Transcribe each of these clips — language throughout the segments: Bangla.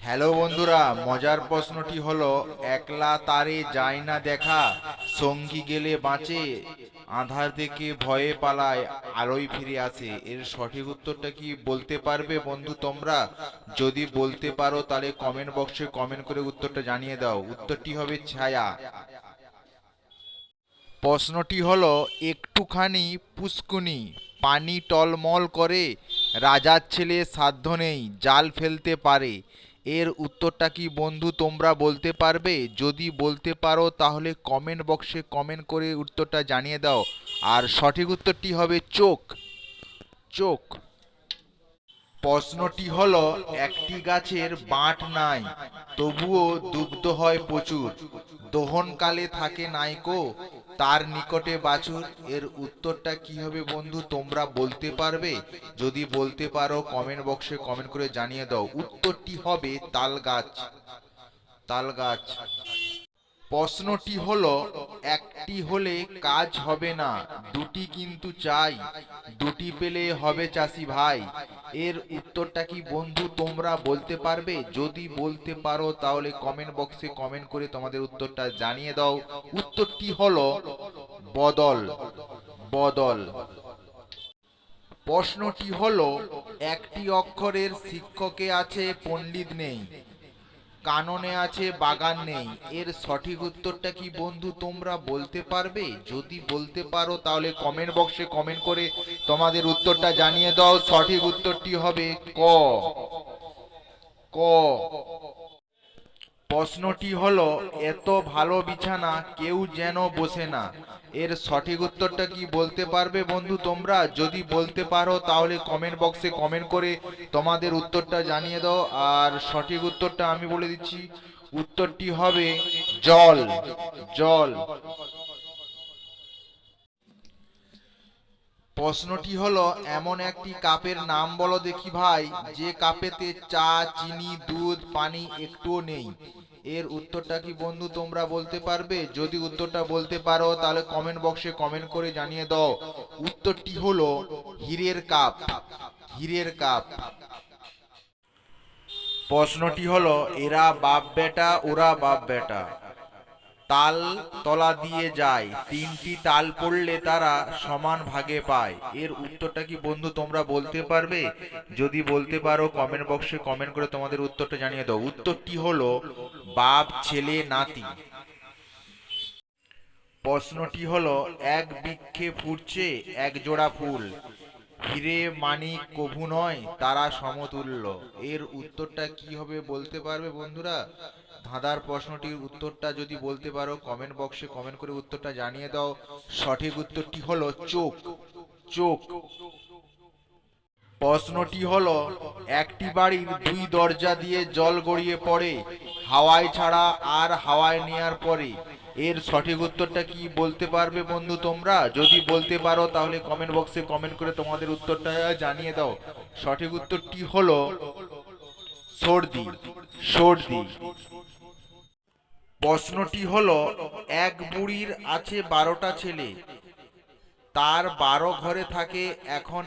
হ্যালো বন্ধুরা, মজার প্রশ্নটি হলো একলা তারে যায় না দেখা, সঙ্গী গেলে বাঁচে, আঁধার থেকে ভয়ে পালায়, আলোয় ফিরে আসে। এর সঠিক উত্তরটা কি বলতে পারবে বন্ধু তোমরা? যদি বলতে পারো তাহলে কমেন্ট বক্সে কমেন্ট করে উত্তরটা জানিয়ে দাও। উত্তরটি হবে ছায়া। প্রশ্নটি হলো একটুখানি পুষ্কুনি, পানি টলমল করে, রাজার ছেলে সাধ্য নেই জাল ফেলতে পারে। এর উত্তরটা কি বন্ধু তোমরা বলতে পারবে? যদি বলতে পারো তাহলে কমেন্ট বক্সে কমেন্ট করে উত্তরটা জানিয়ে দাও। আর সঠিক উত্তরটি হবে চোখ। চোখ। প্রশ্নটি হলো একটি গাছের বাঁট নাই, তবুও দুগ্ধ হয় প্রচুর, দোহনকালে থাকে নাইকো তার নিকটে বাছুর। এর উত্তরটা কি হবে বন্ধু তোমরা বলতে পারবে? যদি বলতে পারো কমেন্ট বক্সে কমেন্ট করে জানিয়ে দাও। উত্তরটি হবে তাল গাছ। তাল গাছ। প্রশ্নটি হলো একটি হলে কাজ হবে না, দুটি কিন্তু চাই, দুটি পেলে হবে চাষি ভাই। এর উত্তরটা কি বন্ধু তোমরা বলতে পারবে? যদি বলতে পারো তাহলে কমেন্ট বক্সে কমেন্ট করে তোমাদের উত্তরটা জানিয়ে দাও। উত্তরটি হলো বদল। বদল। প্রশ্নটি হলো একটি অক্ষরের শিক্ষকে আছে পণ্ডিত নেই, কাননে আছে বাগান নেই। এর সঠিক উত্তরটা কি বন্ধু তোমরা বলতে পারবে? যদি বলতে পারো তাহলে কমেন্ট বক্সে কমেন্ট করে তোমাদের উত্তরটা জানিয়ে দাও। সঠিক উত্তরটি হবে ক। ক। প্রশ্নটি হলো এত ভালো বিছানা কেউ যেন বসে না। এর সঠিক উত্তরটা কি বলতে পারবে বন্ধু তোমরা? যদি বলতে পারো তাহলে কমেন্ট বক্সে কমেন্ট করে তোমাদের উত্তরটা জানিয়ে দাও। আর সঠিক উত্তরটা আমি বলে দিচ্ছি, উত্তরটি হবে জল। জল। প্রশ্নটি হলো এমন একটি কাপের নাম বলো দেখি ভাই, যে কাপেতে চা, চিনি, দুধ, পানি একটুও নেই। এর উত্তরটা কি বন্ধু তোমরা বলতে পারবে? যদি উত্তরটা বলতে পারো তাহলে কমেন্ট বক্সে কমেন্ট করে জানিয়ে দাও। উত্তরটি হলো হীরের কাপ। হীরের কাপ। প্রশ্নটি হলো এরা বাপ বেটা ওরা বাপ বেটা, তাল তলা দিয়ে যায়, তিনটি তাল পড়লে তারা সমান ভাগে পায়। এর উত্তরটা কি বন্ধু তোমরা বলতে পারবে? যদি বলতে পারো কমেন্ট বক্সে কমেন্ট করে তোমাদের উত্তরটা জানিয়ে দাও। উত্তরটি হলো বাপ ছেলে নাতি। প্রশ্নটি হলো এক বৃক্ষে ফুটছে এক জোড়া ফুল, হীরে মানিক কভু নয় তারা সমতুল্য। এর উত্তরটা কি হবে বলতে পারবে বন্ধুরা? ধাঁধার প্রশ্নটির উত্তরটা যদি বলতে পারো কমেন্ট বক্সে কমেন্ট করে উত্তরটা জানিয়ে দাও। সঠিক উত্তরটি হলো চোখ। চোখ। প্রশ্নটি হলো একটি বাড়ির দুই দরজা দিয়ে জল গড়িয়ে পড়ে, হাওয়ায় ছাড়া আর হাওয়ায় নেয়ার পরে। এর সঠিক উত্তরটা কি বলতে পারবে বন্ধু তোমরা? যদি বলতে পারো তাহলে কমেন্ট বক্সে কমেন্ট করে তোমাদের উত্তরটা জানিয়ে দাও। সঠিক উত্তরটি হলো সর্দি। সর্দি। প্রশ্নটি হলো এক বুড়ির আছে 12টা ছেলে, তার 12 ঘরে থাকে এখন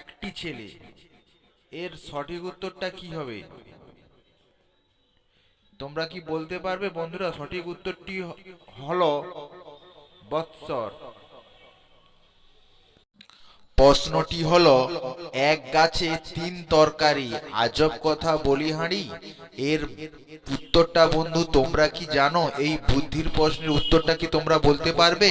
একটি ছেলে। এর সঠিক উত্তরটা কি হবে তোমরা কি বলতে পারবে বন্ধুরা? সঠিক উত্তরটি হলো বৎসর। প্রশ্নটি হলো এক গাছে 3 তরকারি, আজব কথা বলি হাঁড়ি। এর উত্তরটা বন্ধু তোমরা কি জানো? এই বুদ্ধির প্রশ্নের উত্তরটা কি তোমরা বলতে পারবে?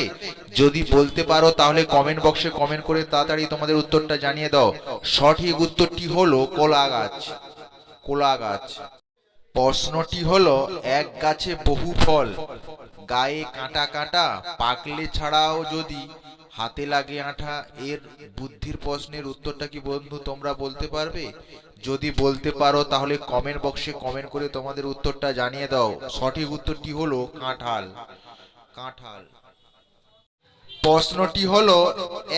যদি বলতে পারো তাহলে কমেন্ট বক্সে কমেন্ট করে তাড়াতাড়ি তোমাদের উত্তরটা জানিয়ে দাও। সঠিক উত্তরটি হলো কলা গাছ। কলা গাছ। প্রশ্নটি হলো এক গাছে বহু ফল, গায়ে কাঁটা কাঁটা, পাকলে ছাড়াও যদি হাতে লাগে আঠা। এর বুদ্ধির প্রশ্নের উত্তরটা কি বন্ধু তোমরা বলতে পারবে? যদি বলতে পারো তাহলে কমেন্ট বক্সে কমেন্ট করে তোমাদের উত্তরটা জানিয়ে দাও। সঠিক উত্তরটি হলো কাঁঠাল। কাঁঠাল। প্রশ্নটি হলো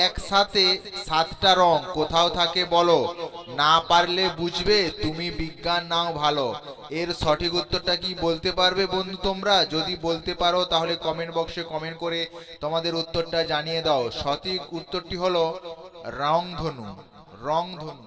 একসাথে 7টা রং কোথাও থাকে বলো, না পারলে বুঝবে তুমি বিজ্ঞান নাও ভালো। এর সঠিক উত্তরটা কি বলতে পারবে বন্ধু তোমরা? যদি বলতে পারো তাহলে কমেন্ট বক্সে কমেন্ট করে তোমাদের উত্তরটা জানিয়ে দাও। সঠিক উত্তরটি হলো রংধনু। রংধনু।